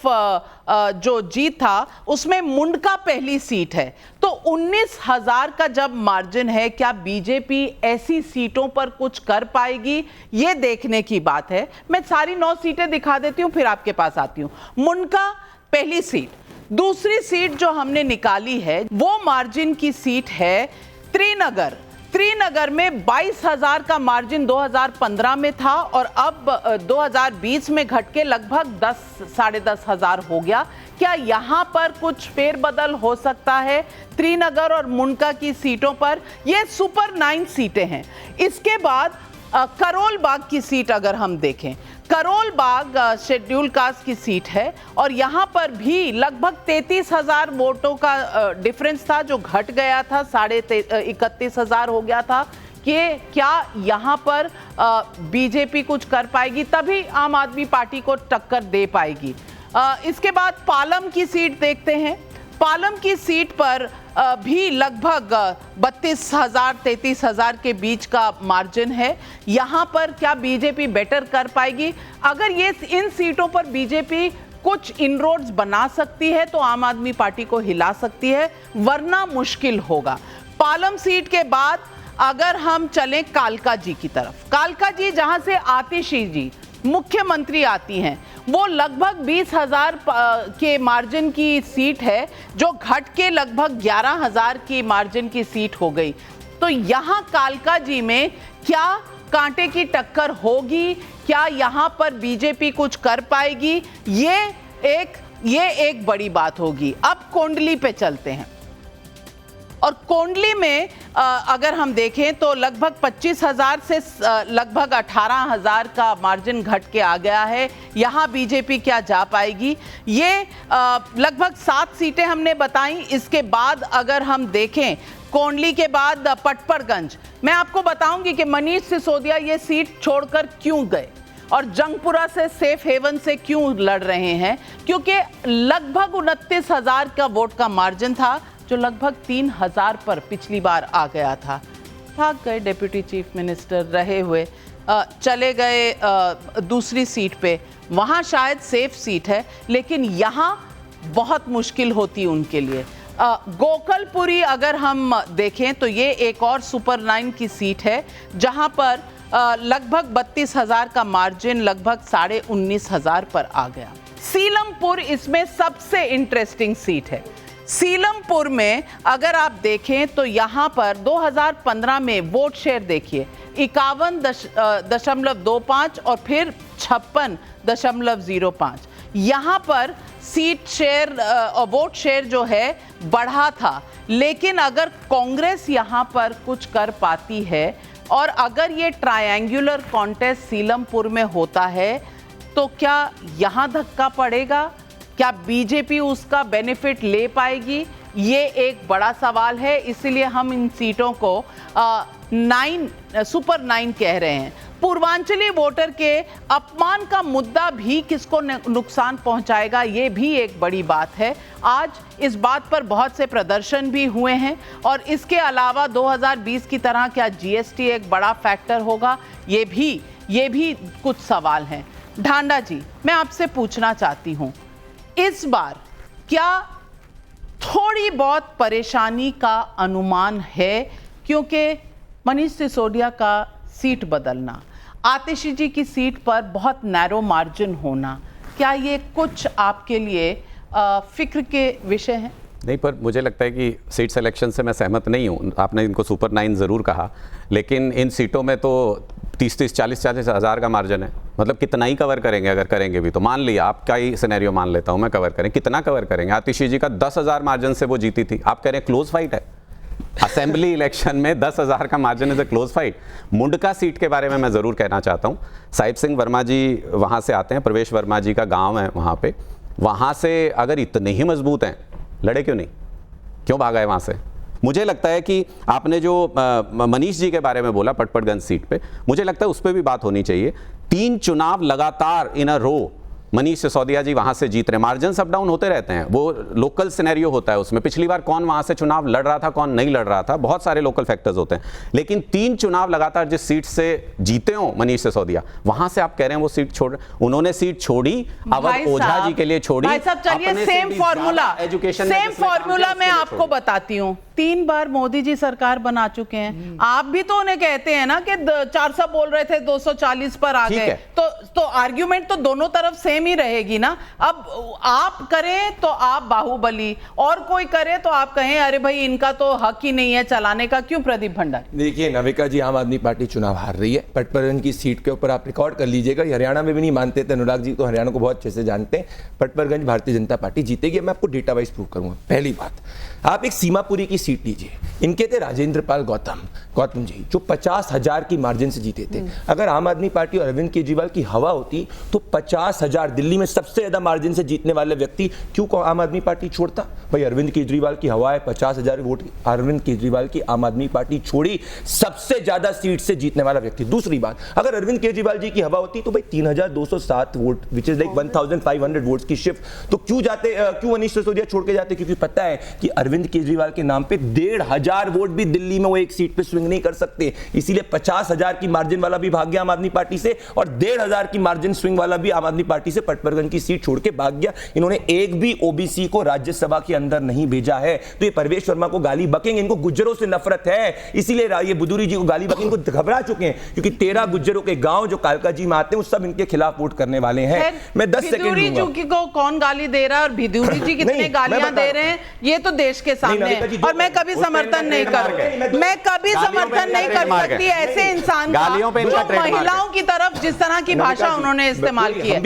जो जीत था उसमें मुंडका पहली सीट है। तो 19,000 का जब मार्जिन है, क्या बीजेपी ऐसी सीटों पर कुछ कर पाएगी, ये देखने की बात है। मैं सारी 9 सीटें दिखा देती हूँ फिर आपके पास आती हूँ। मुंडका पहली सीट। दूसरी सीट जो हमने निकाली है वो मार्जिन की सीट है त्रिनगर। त्रिनगर में 22,000 का मार्जिन 2015 में था और अब 2020 में घट के लगभग 10-10,500 हो गया। क्या यहां पर कुछ फेरबदल हो सकता है त्रिनगर और मुंडका की सीटों पर? ये सुपर 9 सीटें हैं। इसके बाद करोल बाग की सीट अगर हम देखें, करोल बाग शेड्यूल कास्ट की सीट है और यहां पर भी लगभग 33,000 वोटों का डिफरेंस था जो घट गया था, 31,500 हो गया था। कि क्या यहां पर बीजेपी कुछ कर पाएगी, तभी आम आदमी पार्टी को टक्कर दे पाएगी। इसके बाद पालम की सीट देखते हैं। पालम की सीट पर भी लगभग 32,000 33,000 के बीच का मार्जिन है। यहाँ पर क्या बीजेपी बेटर कर पाएगी? अगर ये इन सीटों पर बीजेपी कुछ इनरोड्स बना सकती है तो आम आदमी पार्टी को हिला सकती है, वरना मुश्किल होगा। पालम सीट के बाद अगर हम चलें कालका जी की तरफ, कालका जी जहां से आतिशी जी मुख्यमंत्री आती हैं, वो लगभग 20,000 के मार्जिन की सीट है, जो घट के लगभग 11,000 की मार्जिन की सीट हो गई। तो यहां कालका जी में क्या कांटे की टक्कर होगी? क्या यहां पर बीजेपी कुछ कर पाएगी? ये एक बड़ी बात होगी। अब कोंडली पे चलते हैं, और कोंडली में अगर हम देखें तो लगभग 25,000 से लगभग 18,000 का मार्जिन घट के आ गया है। यहाँ बीजेपी क्या जा पाएगी? ये लगभग 7 सीटें हमने बताई। इसके बाद अगर हम देखें कोंडली के बाद पटपरगंज, मैं आपको बताऊंगी कि मनीष सिसोदिया ये सीट छोड़कर क्यों गए और जंगपुरा से सेफ हेवन से क्यों लड़ रहे हैं, क्योंकि लगभग 29,000 का वोट का मार्जिन था, जो लगभग 3,000 पर पिछली बार आ गया था। भाग गए डिप्टी चीफ मिनिस्टर रहे हुए, चले गए दूसरी सीट पे, वहाँ शायद सेफ सीट है, लेकिन यहाँ बहुत मुश्किल होती उनके लिए। गोकलपुरी अगर हम देखें तो ये एक और सुपर 9 की सीट है, जहाँ पर लगभग 32,000 का मार्जिन लगभग 19,500 पर आ गया। सीलमपुर इसमें सबसे इंटरेस्टिंग सीट है। सीलमपुर में अगर आप देखें तो यहाँ पर 2015 में वोट शेयर देखिए 51.25 और फिर 56.05। यहाँ पर सीट शेयर वोट शेयर जो है बढ़ा था, लेकिन अगर कांग्रेस यहाँ पर कुछ कर पाती है और अगर ये ट्रायंगुलर कॉन्टेस्ट सीलमपुर में होता है तो क्या यहाँ धक्का पड़ेगा? क्या बीजेपी उसका बेनिफिट ले पाएगी? ये एक बड़ा सवाल है, इसलिए हम इन सीटों को सुपर 9 कह रहे हैं। पूर्वांचली वोटर के अपमान का मुद्दा भी किसको नुकसान पहुंचाएगा, ये भी एक बड़ी बात है। आज इस बात पर बहुत से प्रदर्शन भी हुए हैं, और इसके अलावा 2020 की तरह क्या जीएसटी एक बड़ा फैक्टर होगा, ये भी कुछ सवाल हैं। ढांडा जी, मैं आपसे पूछना चाहती हूँ, इस बार क्या थोड़ी बहुत परेशानी का अनुमान है? क्योंकि मनीष सिसोदिया का सीट बदलना, आतिशी जी की सीट पर बहुत नैरो मार्जिन होना, क्या ये कुछ आपके लिए फिक्र के विषय हैं? नहीं, पर मुझे लगता है कि सीट सिलेक्शन से मैं सहमत नहीं हूँ। आपने इनको सुपर 9 ज़रूर कहा, लेकिन इन सीटों में तो 30-30, 40-40 हज़ार का मार्जिन है। मतलब कितना ही कवर करेंगे, अगर करेंगे भी तो। मान लिया, आपका ही सिनेरियो मान लेता हूँ मैं, कवर करें, कितना कवर करेंगे? आतिशी जी का 10,000 मार्जिन से वो जीती थी, आप कह रहे हैं क्लोज फाइट है। असेंबली इलेक्शन में 10,000 का margin is a close fight. Mundka seat के बारे में मैं ज़रूर कहना चाहता हूँ। साहिब सिंह वर्मा जी वहाँ से आते हैं, प्रवेश वर्मा जी का गाँव है वहाँ पे। वहाँ से अगर इतने ही मजबूत हैं, लड़े क्यों नहीं? क्यों भागा है वहाँ से? मुझे लगता है कि आपने जो मनीष जी के बारे में बोला पटपरगंज सीट पे, मुझे लगता है उस पर भी बात होनी चाहिए। 3 चुनाव लगातार इन अ रो मनीष सिसोदिया जी वहां से जीत रहे। मार्जिन अप डाउन होते रहते हैं, वो लोकल सिनेरियो होता है उसमें। पिछली बार कौन वहां से चुनाव लड़ रहा था, कौन नहीं लड़ रहा था, बहुत सारे लोकल फैक्टर्स होते हैं। लेकिन 3 चुनाव लगातार जिस सीट से जीते हो मनीष सिसोदिया, वहां से आप कह रहे हैं वो सीट छोड़, उन्होंने सीट छोड़ी अवध ओझा जी के लिए छोड़ी। भाई साहब चलिए, सेम फॉर्मूला मैं आपको बताती हूँ। 3 बार मोदी जी सरकार बना चुके हैं। आप भी तो उन्हें कहते हैं ना कि 400 बोल रहे थे, 240 पर आ गए, तो आर्ग्यूमेंट तो दोनों तरफ सेम ही रहेगी ना। अब आप करें तो आप बाहुबली, और कोई करे तो आप कहें अरे भाई इनका तो हक ही नहीं है चलाने का। क्यों प्रदीप भंडारी? देखिए नाविका जी, आम आदमी पार्टी चुनाव हार रही है। पटपरगंज की सीट के ऊपर आप रिकॉर्ड कर लीजिएगा, हरियाणा में भी नहीं मानते थे। अनुराग जी तो हरियाणा को बहुत अच्छे से जानते हैं। पटपरगंज भारतीय जनता पार्टी जीतेगी। मैं आपको डेटा वाइज प्रूव करूंगा। पहली बात, आप एक सीमापुरी की सीट लीजिए, इनके थे राजेंद्र पाल गौतम, गौतम जी जो 50,000 की मार्जिन से जीते थे, अगर आम आदमी पार्टी और अरविंद केजरीवाल की हवा होती तो 50,000 दिल्ली में सबसे ज्यादा मार्जिन से जीतने वाले व्यक्ति क्यों आम आदमी पार्टी छोड़ता? भाई अरविंद केजरीवाल की हवा है, 50,000 वोट अरविंद केजरीवाल की आम आदमी पार्टी छोड़ी, सबसे ज्यादा सीट से जीतने वाला व्यक्ति। दूसरी बात, अगर अरविंद केजरीवाल जी की हवा होती तो भाई 3,207 vote which is like 1,500 votes की शिफ्ट, तो क्यों मनीष सिसोदिया छोड़ के जाते? क्योंकि पता है कि अरविंद केजरीवाल के नाम पे 1,500 वोट भी दिल्ली में वो एक सीट पे स्विंग नहीं कर सकते, इसीलिए 50,000 की मार्जिन वाला भी भाग गया आम आदमी पार्टी से और 1,500 की मार्जिन स्विंग वाला भी आम आदमी पार्टी से पटवर्धन की सीट छोड़ के भाग गया। इन्होंने एक भी ओबीसी को राज्यसभा के अंदर नहीं भेजा है, तो ये परवेश वर्मा को गाली बकेंगे, इनको गुज्जरों से नफरत है, इसीलिए ये बुदूरी जी को गाली बकेंगे, इनको घबरा चुके हैं क्योंकि 13 गुज्जरों के गांव जो कालका जी में आते हैं वो सब इनके खिलाफ वोट करने वाले हैं। मैं 10 सेकंड दूंगा। भिदूरी को कौन गाली दे रहा है और भिदूरी जी कितने गालियां दे रहे हैं ये तो देश के सामने है और मैं कभी समर्थन नहीं करूंगी, मैं कभी समर्थन नहीं कर सकती ऐसे इंसान का जो महिलाओं की तरफ जिस तरह की भाषा उन्होंने इस्तेमाल की है।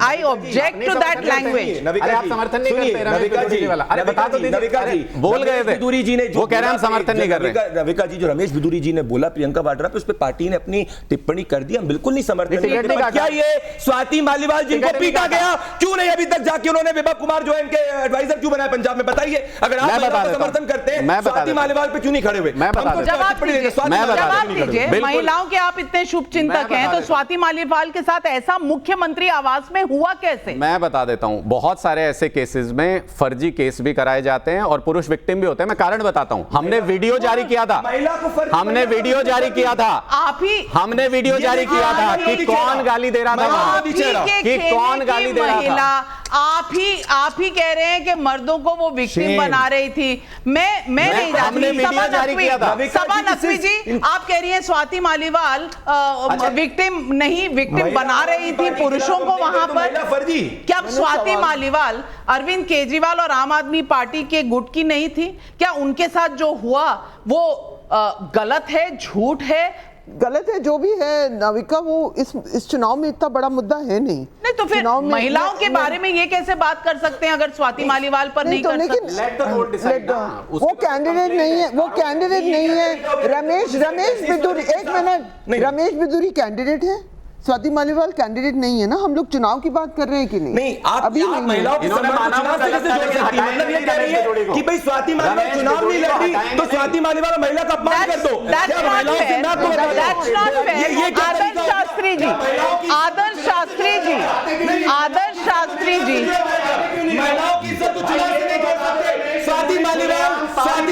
I object to that language. अरे आप समर्थन नहीं करते रविका जी? अरे बता दो नविका जी, बोल गए थे बिदूरी जी ने, वो कह रहे हैं हम समर्थन नहीं कर रहे। रविका जी जो रमेश बिदूरी जी ने बोला प्रियंका वाड्रा पे, उस पर पार्टी ने अपनी टिप्पणी कर दी, हम बिल्कुल नहीं समर्थन करते। क्या ये स्वाति मालीवाल जिनको पीटा गया क्यों नहीं अभी तक जाके उन्होंने विभा कुमार जो है इनके एडवाइजर क्यों बनाया पंजाब में? बताइए, अगर आप समर्थन करते हैं स्वाति मालीवाल पे क्यों नहीं खड़े हुए? जवाब दीजिए, महिलाओं के आप इतने शुभ चिंतक हैं तो स्वाति मालीवाल के साथ ऐसा मुख्यमंत्री आवास में हुआ कैसे? मैं बता देता हूं, बहुत सारे ऐसे केसेस में फर्जी केस भी कराए जाते हैं और पुरुष विक्टिम भी होते हैं। मैं कारण बताता हूं, हमने वीडियो जारी किया था, हमने वीडियो जारी किया था, हमने वीडियो जारी किया था कि कौन गाली दे रहा था वहां, कि कौन गाली दे रहा था। आप ही कह रहे हैं कि मर्दों को वो विक्टिम बना रही थी। मैं नहीं जानती। सबा नकवी जी आप कह रही हैं स्वाति मालीवाल विक्टिम बना रही थी पुरुषों को वहां पर। क्या स्वाति मालीवाल अरविंद केजरीवाल और आम आदमी पार्टी के गुट की नहीं थी? क्या उनके साथ जो हुआ वो गलत है, झूठ है? गलत है जो भी है नाविका, वो इस चुनाव में इतना बड़ा मुद्दा है नहीं तो फिर महिलाओं के बारे में ये कैसे बात कर सकते हैं अगर स्वाति मालीवाल पर नहीं कर सकते? वो कैंडिडेट नहीं है, वो कैंडिडेट नहीं है। रमेश बिदूरी, एक मिनट, रमेश बिदूरी कैंडिडेट है, स्वाति मालीवाल कैंडिडेट नहीं है ना। हम लोग चुनाव की बात कर रहे हैं कि नहीं? नहीं, अभी महिलाओं की मतलब ये कह रही है कि भाई स्वाति मालीवाल चुनाव नहीं लड़ी तो स्वाति मालीवाल महिला का अपमान कर दो। आदर्श शास्त्री जी महिलाओं की इज्जत चुनाव से नहीं कर सकते। स्वाति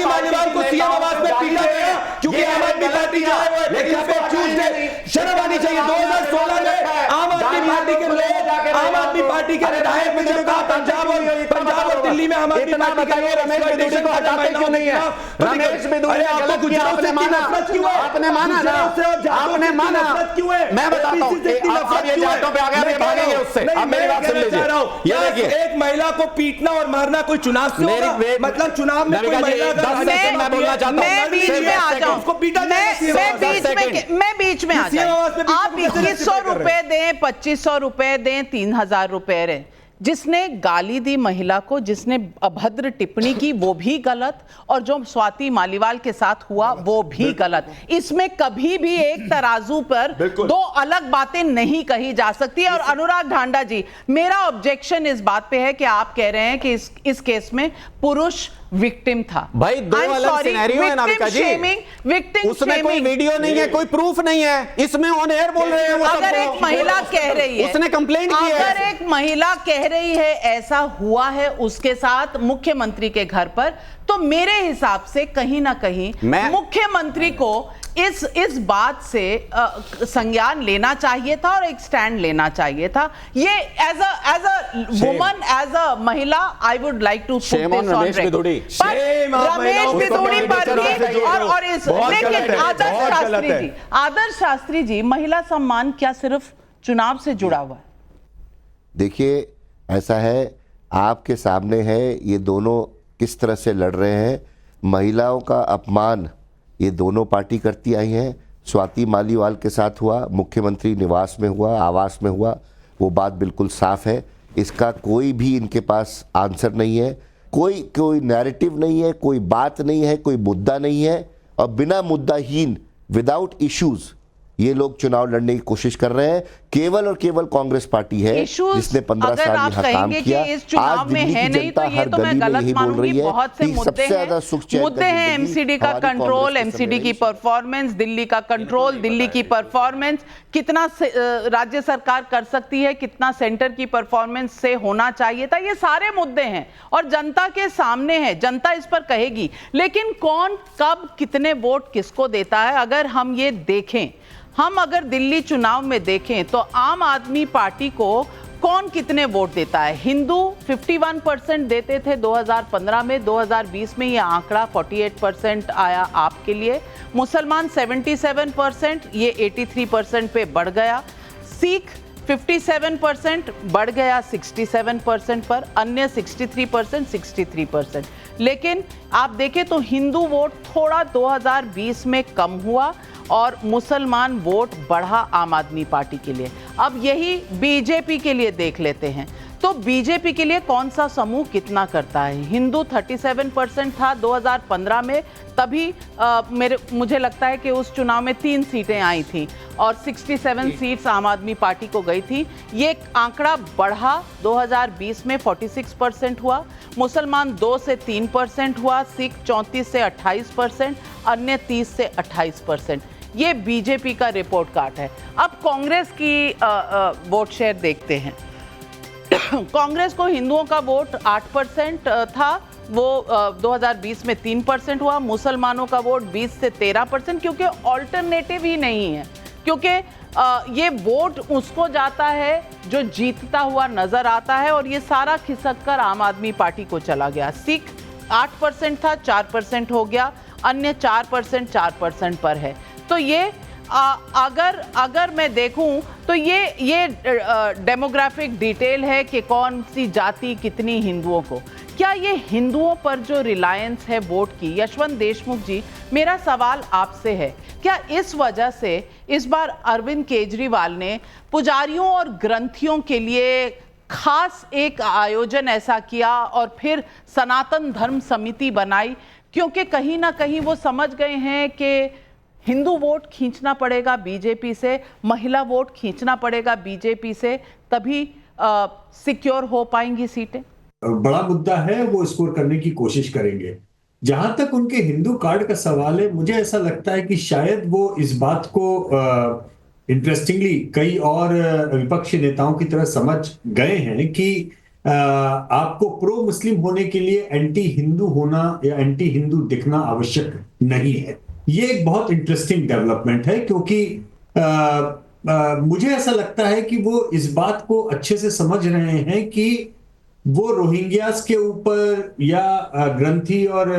मालीवाल को सीएम आवास में पीटा गया क्योंकि आम आदमी पार्टी जो है लेकिन शर्म आनी चाहिए। 2016 में आम आदमी पार्टी के लोग, आम आदमी पार्टी के विधायक ने जब कहा पंजाब और दिल्ली में आम आदमी पार्टी के लोग रमेश बिदूरी को हटाते क्यों नहीं है? रमेश बिदूरी ने गलत किया, आपने माना, आपने माना ना, आपने माना क्यों है? मैं बताता हूं, अब ये जाटों पे आ गया, मैं भागेंगे उससे। अब मेरी बात सुन लीजिए, ये देखिए, एक महिला को पीटना और मारना कोई चुनाव से होगा? मतलब चुनाव में कोई महिला मैं बोलना चाहता हूं, मैं बीच में आ जाऊं, मैं बीच में आ जाऊं। आप 2100 रुपए दें, 2500 रुपए दें, 3000 रुपए दें, जिसने गाली दी महिला को, जिसने अभद्र टिप्पणी की वो भी गलत, और जो स्वाति मालीवाल के साथ हुआ वो भी गलत। इसमें कभी भी एक तराजू पर दो अलग बातें नहीं कही जा सकती। और अनुराग ढांडा जी, मेरा ऑब्जेक्शन इस बात पे है कि आप कह रहे हैं कि इस केस में पुरुष विक्टिम था। भाई दो अलग सिनेरियो है नाविका जी, उसमें कोई वीडियो नहीं है, कोई प्रूफ नहीं है, इसमें ऑन एयर बोल रहे हैं वो। अगर एक महिला कह रही है, उसने कंप्लेंट की है, अगर एक महिला कह रही है ऐसा हुआ है उसके साथ मुख्यमंत्री के घर पर, तो मेरे हिसाब से कहीं ना कहीं मुख्यमंत्री को इस बात से संज्ञान लेना चाहिए था और एक स्टैंड लेना चाहिए था। ये as a woman, as a महिला, I would like to put this on record. Ramesh Bidhuri पर भी और इस, लेकिन आदर्श शास्त्री जी, महिला सम्मान क्या सिर्फ चुनाव से जुड़ा हुआ है? देखिए, ऐसा है, आपके सामने है, ये दोनों किस तरह से लड़ रहे हैं। महिलाओं का अपमान ये दोनों पार्टी करती आई हैं। स्वाति मालीवाल के साथ हुआ, मुख्यमंत्री निवास में हुआ, आवास में हुआ, वो बात बिल्कुल साफ है। इसका कोई भी इनके पास आंसर नहीं है, कोई नैरेटिव नहीं है, कोई बात नहीं है, कोई मुद्दा नहीं है। और बिना मुद्दाहीन, विदाउट इश्यूज ये लोग चुनाव लड़ने की कोशिश कर रहे हैं। केवल और केवल कांग्रेस पार्टी है जिसने 15 साल यहाँ काम किया। आज दिल्ली की जनता हर गली में यही बोल रही है कि सबसे ज्यादा सुख चैन मुद्दे हैं एमसीडी का कंट्रोल, एमसीडी की परफॉर्मेंस, दिल्ली का कंट्रोल, दिल्ली की परफॉर्मेंस, कितना राज्य सरकार कर सकती है, कितना सेंटर की परफॉर्मेंस से होना चाहिए था, ये सारे मुद्दे हैं और जनता के सामने है, जनता इस पर कहेगी। लेकिन कौन कब कितने वोट किसको देता है, अगर हम ये देखें, हम अगर दिल्ली चुनाव में देखें तो आम आदमी पार्टी को कौन कितने वोट देता है। हिंदू 51% देते थे 2015 में, 2020 में ये आंकड़ा 48% आया आपके लिए। मुसलमान 77%, ये 83% पे बढ़ गया। सिख 57% बढ़ गया 67% पर, अन्य 63%। लेकिन आप देखें तो हिंदू वोट थोड़ा 2020 में कम हुआ और मुसलमान वोट बढ़ा आम आदमी पार्टी के लिए। अब यही बीजेपी के लिए देख लेते हैं तो बीजेपी के लिए कौन सा समूह कितना करता है। हिंदू 37% था 2015 में, तभी मुझे लगता है कि उस चुनाव में 3 सीटें आई थी और 67 सीट्स आम आदमी पार्टी को गई थी। ये आंकड़ा बढ़ा 2020 में 46% हुआ, मुसलमान 2 से 3% हुआ, सिख 34 से 28%, अन्य 30 से 28%। ये बीजेपी का रिपोर्ट कार्ड है। अब कांग्रेस की वोट शेयर देखते हैं। कांग्रेस को हिंदुओं का वोट 8% था, वो 2020 में 3% हुआ। मुसलमानों का वोट 20 से 13%, क्योंकि ऑल्टरनेटिव ही नहीं है, क्योंकि ये वोट उसको जाता है जो जीतता हुआ नजर आता है और ये सारा खिसक कर आम आदमी पार्टी को चला गया। सिख 8% था, 4% हो गया, अन्य 4% पर है। तो ये अगर मैं देखूं तो ये डेमोग्राफिक डिटेल है कि कौन सी जाति कितनी हिंदुओं को। क्या ये हिंदुओं पर जो रिलायंस है वोट की, यशवंत देशमुख जी, मेरा सवाल आपसे है, क्या इस वजह से इस बार अरविंद केजरीवाल ने पुजारियों और ग्रंथियों के लिए खास एक आयोजन ऐसा किया और फिर सनातन धर्म समिति बनाई, क्योंकि कहीं ना कहीं वो समझ गए हैं कि हिंदू वोट खींचना पड़ेगा बीजेपी से, महिला वोट खींचना पड़ेगा बीजेपी से, तभी सिक्योर हो पाएंगी सीटें। बड़ा मुद्दा है, वो स्कोर करने की कोशिश करेंगे। जहां तक उनके हिंदू कार्ड का सवाल है, मुझे ऐसा लगता है कि शायद वो इस बात को इंटरेस्टिंगली कई और विपक्षी नेताओं की तरह समझ गए हैं कि आपको प्रो मुस्लिम होने के लिए एंटी हिंदू होना या एंटी हिंदू दिखना आवश्यक नहीं है। ये एक बहुत इंटरेस्टिंग डेवलपमेंट है, क्योंकि मुझे ऐसा लगता है कि वो इस बात को अच्छे से समझ रहे हैं कि वो रोहिंग्यास के ऊपर या ग्रंथी और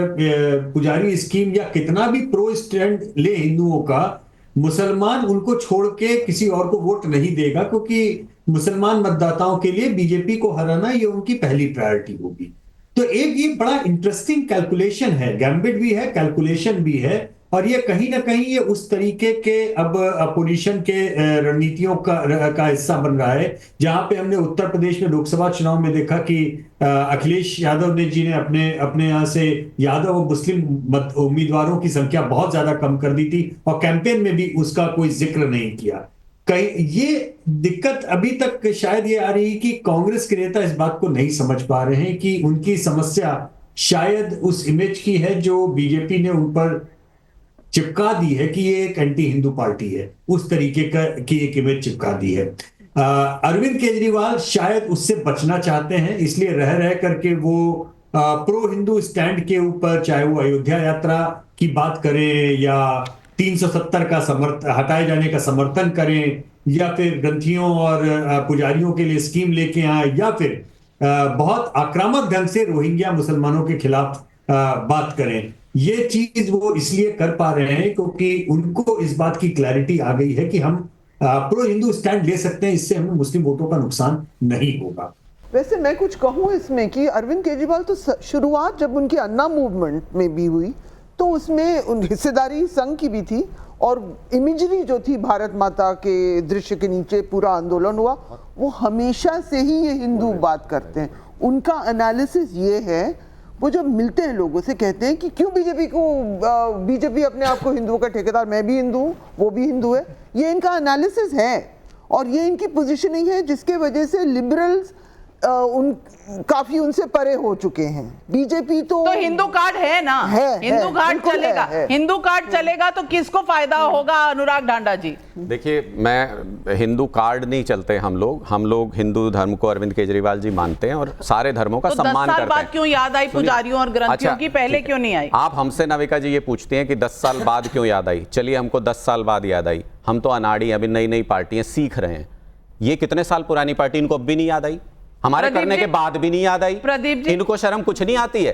पुजारी स्कीम या कितना भी प्रो स्टैंड ले हिंदुओं का, मुसलमान उनको छोड़ के किसी और को वोट नहीं देगा, क्योंकि मुसलमान मतदाताओं के लिए बीजेपी को हराना ये उनकी पहली प्रायोरिटी होगी। तो एक ये बड़ा इंटरेस्टिंग कैलकुलेशन है, गैम्बिट भी है, कैलकुलेशन भी है, और ये कहीं ना कहीं ये उस तरीके के अब अपोजिशन के रणनीतियों का हिस्सा बन रहा है, जहां पे हमने उत्तर प्रदेश में लोकसभा चुनाव में देखा कि अखिलेश यादव जी ने अपने यहाँ से यादव और मुस्लिम उम्मीदवारों की संख्या बहुत ज्यादा कम कर दी थी और कैंपेन में भी उसका कोई जिक्र नहीं किया। ये दिक्कत अभी तक शायद ये आ रही है कि कांग्रेस के नेता इस बात को नहीं समझ पा रहे हैं कि उनकी समस्या शायद उस इमेज की है जो बीजेपी ने उन पर चिपका दी है कि ये एक एंटी हिंदू पार्टी है, उस तरीके की एक इमेज चिपका दी है। अरविंद केजरीवाल शायद उससे बचना चाहते हैं, इसलिए रह करके वो प्रो हिंदू स्टैंड के ऊपर, चाहे वो अयोध्या यात्रा की बात करें या 370 का हटाए जाने का समर्थन करें, या फिर ग्रंथियों और पुजारियों के लिए स्कीम लेके आए, या फिर बहुत आक्रामक ढंग से रोहिंग्या मुसलमानों के खिलाफ बात करें। ये चीज वो इसलिए कर पा रहे हैं क्योंकि उनको इस बात की क्लैरिटी आ गई है कि हम प्रो हिंदू स्टैंड ले सकते हैं, इससे हमें मुस्लिम वोटों का नुकसान नहीं होगा। वैसे मैं कुछ कहूँ इसमें कि अरविंद केजरीवाल तो शुरुआत जब उनकी अन्ना मूवमेंट में भी हुई तो उसमें हिस्सेदारी संघ की भी थी और इमेजरी जो थी भारत माता के दृश्य के नीचे पूरा आंदोलन हुआ। वो हमेशा से ही ये हिंदू बात करते हैं, उनका एनालिसिस ये है, वो जब मिलते हैं लोगों से कहते हैं कि क्यों बीजेपी अपने आप को हिंदुओं का ठेकेदार, मैं भी हिंदू हूँ, वो भी हिंदू है। ये इनका एनालिसिस है और ये इनकी पोजीशनिंग है, जिसके वजह से लिबरल्स काफी उनसे परे हो चुके हैं। बीजेपी तो हिंदू कार्ड है ना, हिंदू कार्ड चलेगा, हिंदू कार्ड चलेगा तो किसको फायदा होगा? अनुराग ढांडा जी देखिए, मैं हिंदू कार्ड नहीं चलते हम लोग हिंदू धर्म को अरविंद केजरीवाल जी मानते हैं और सारे धर्मों का सम्मान करते हैं। 10 साल बाद क्यों याद आई पुजारियों और ग्रंथियों की, पहले क्यों नहीं आई? आप हमसे नाविका जी ये पूछते हैं कि 10 साल बाद क्यों याद आई। चलिए, हमको 10 साल बाद याद आई। हम तो अनाड़ी, अभी नई नई पार्टियां सीख रहे हैं। ये कितने साल पुरानी पार्टी, इनको अब भी नहीं याद आई? हमारे करने के बाद भी नहीं याद आई? प्रदीप जी, इनको शर्म कुछ नहीं आती है?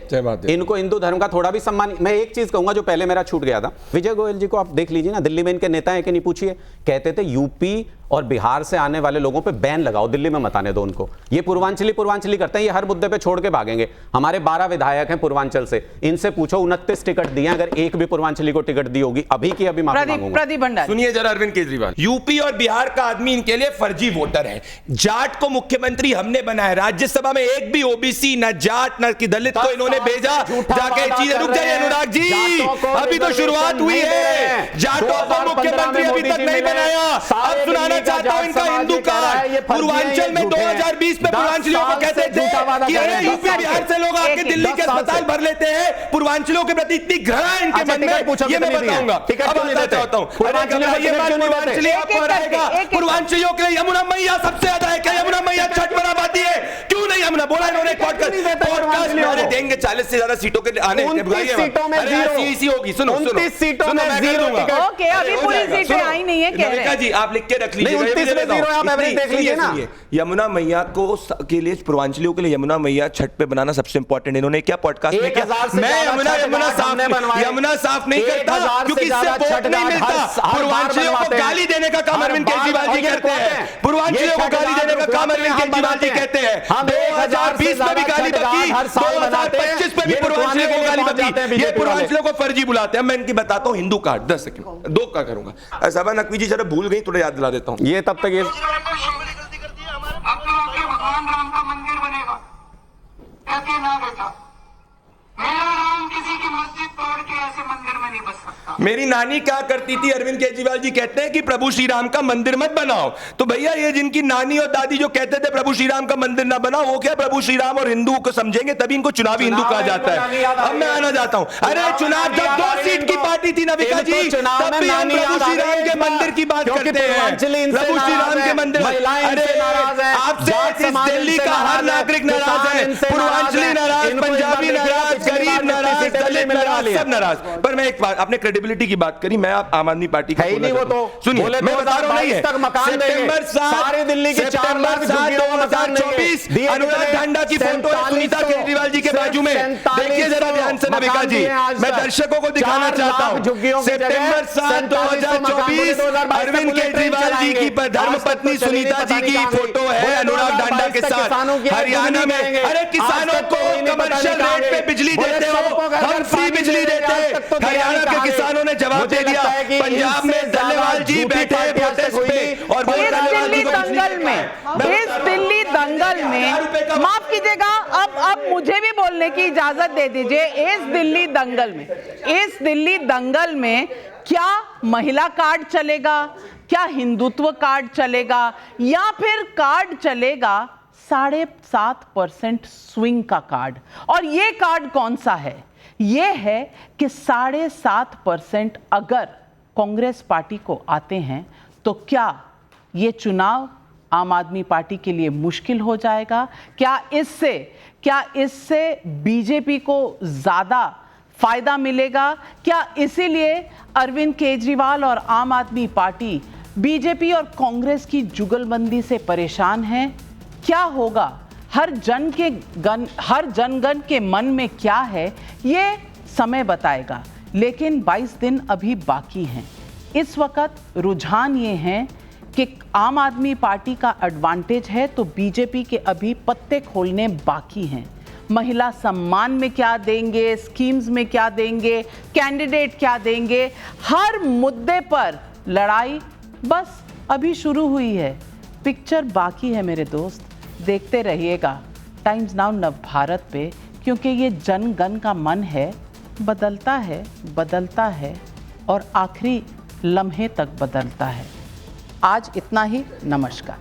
इनको हिंदू धर्म का थोड़ा भी सम्मान। मैं एक चीज कहूंगा जो पहले मेरा छूट गया था, विजय गोयल जी को आप देख लीजिए ना, दिल्ली में इनके नेता है कि नहीं पूछिए, कहते थे यूपी और बिहार से आने वाले लोगों पे बैन लगाओ, दिल्ली में मत आने दो उनको। ये पूर्वांचली करते हैं, ये हर मुद्दे पे छोड़ के भागेंगे। हमारे 12 विधायक हैं पूर्वांचल से, इनसे पूछो 29 टिकट दिए, अगर एक भी पूर्वांचली को टिकट दी होगी अभी की अभी माफी मांगूंगा। प्रदीप भंडारी सुनिए जरा, अरविंद केजरीवाल यूपी और बिहार का आदमी इनके लिए फर्जी वोटर है। जाट को मुख्यमंत्री हमने बनाया, राज्यसभा में एक भी ओबीसी, न जाट न कि दलित को इन्होंने भेजा जाके चीजें। रुक जाइए अनुराग जी, अभी तो शुरुआत हुई है। जाटों को मुख्यमंत्री अभी तक नहीं बनाया। अब सुनाना चाहता हूं इनका हिंदू कार्ड। पूर्वांचल में 2020 में पूर्वांचलियों को कहते थे कि अरे यूपी बिहार से लोग आके दिल्ली के अस्पताल भर लेते हैं। पूर्वांचलियों के प्रति इतनी घृणा इनके मन में, ये मैं बताऊंगा। अब बताना चाहता हूं, पूर्वांचली आपको हराएगा। पूर्वांचलियों के लिए यमुना मैया सबसे ज्यादा है। क्या यमुना मैया छठ मनाती है? क्यों नहीं यमुना? बोला इन्होंने पॉडकास्ट में, अरे देंगे 40 से ज्यादा सीटों के आने। 29 सीटों में 0 होगी। सुनो 29 सीटों में 0 ओके, अभी पूरी सीटें आई नहीं है कह रहे हैं जी, आप लिख के रख लीजिए। यमुना मैया को के लिए, पूर्वांचलियों के लिए यमुना मैया छठ पे बनाना सबसे इंपॉर्टेंट। इन्होंने क्या पॉडकास्ट में किया? मैं यमुना साफ नहीं करता क्योंकि इससे वोट नहीं मिलता। पूर्वांचलियों को गाली देने का काम अरविंद केजरीवाल जी करते हैं। पूर्वांचलियों को गाली देने का काम अरविंद केजरीवाल जी कहते हैं। 2020 में भी गाली बकी, 2025 में भी पूर्वांचलियों को गाली बकी। ये पूर्वांचलियों को फर्जी बुलाते हैं। मैं इनकी बताता हूं हिंदू कार्ड 10 सेकंड 2 का करूंगा। साबा नकवी जी जरा भूल गई, थोड़ा याद दिला देता हूं। ये तब तक ये भगवान राम का मंदिर बनेगा, कहते ना बेटा, मेरा राम किसी की मस्जिद तोड़ के ऐसे मंदिर में नहीं बस सकता। मेरी नानी क्या करती थी, अरविंद केजरीवाल जी कहते हैं कि प्रभु श्री राम का मंदिर मत बनाओ। तो भैया ये जिनकी नानी और दादी जो कहते थे प्रभु श्री राम का मंदिर ना बनाओ, वो क्या प्रभु श्री राम और हिंदू को समझेंगे? तभी इनको चुनावी हिंदू कहा जाता है। अब मैं आना चाहता हूं, अरे चुनाव जब 2 सीट की पार्टी थी नविका जी, तब भी हम प्रभु श्री राम के मंदिर की बात करते हैं। प्रभु श्री राम के मंदिर, अरे आपसे दिल्ली का हर नागरिक नाराज है। पूर्वांचली नाराज, पंजाबी नाराज, गरीब नाराज, दलित नाराज, सब नाराज। पर मैं एक बात, आपने क्रेडिबिलिटी की बात करी, मैं आम आदमी पार्टी का नहीं, वो तो सुनिए मैं बता रहा हूं, नहीं है। सितंबर 7 सारे दिल्ली के 4 लाख 2024 अनुराग ढांडा की फोटो है सुनीता केजरीवाल जी के बाजू में। देखिए जरा ध्यान से नविका जी, मैं दर्शकों को दिखाना चाहता हूं। सितंबर 7 2024 अरविंद केजरीवाल जी की धर्मपत्नी सुनीता जी की फोटो है अनुराग ढांडा के साथ। हरियाणा में, अरे किसानों को कमर्शियल रेट पे बिजली देते हो, हम फ्री बिजली देते हैं। हरियाणा के किसानों ने जवाब दे दिया। पंजाब में दल्लेवाल जी बैठे प्रोटेस्ट पे और दिल्ली दंगल में, इस दिल्ली दंगल में, माफ कीजिएगा, अब मुझे भी बोलने की इजाजत दे दीजिए। इस दिल्ली दंगल में क्या महिला कार्ड चलेगा, क्या हिंदुत्व कार्ड चलेगा, या फिर कार्ड चलेगा 7.5% स्विंग का कार्ड? और ये कार्ड कौन सा है? ये है कि 7.5% अगर कांग्रेस पार्टी को आते हैं तो क्या ये चुनाव आम आदमी पार्टी के लिए मुश्किल हो जाएगा? क्या इससे बीजेपी को ज्यादा फायदा मिलेगा? क्या इसीलिए अरविंद केजरीवाल और आम आदमी पार्टी बीजेपी और कांग्रेस की जुगलबंदी से परेशान है? क्या होगा? हर जनगण के मन में क्या है ये समय बताएगा, लेकिन 22 दिन अभी बाकी हैं। इस वक्त रुझान ये है कि आम आदमी पार्टी का एडवांटेज है, तो बीजेपी के अभी पत्ते खोलने बाकी हैं। महिला सम्मान में क्या देंगे, स्कीम्स में क्या देंगे, कैंडिडेट क्या देंगे, हर मुद्दे पर लड़ाई बस अभी शुरू हुई है। पिक्चर बाकी है मेरे दोस्त, देखते रहिएगा टाइम्स नाउ नव भारत पे क्योंकि ये जन गण का मन है, बदलता है और आखिरी लम्हे तक बदलता है। आज इतना ही, नमस्कार।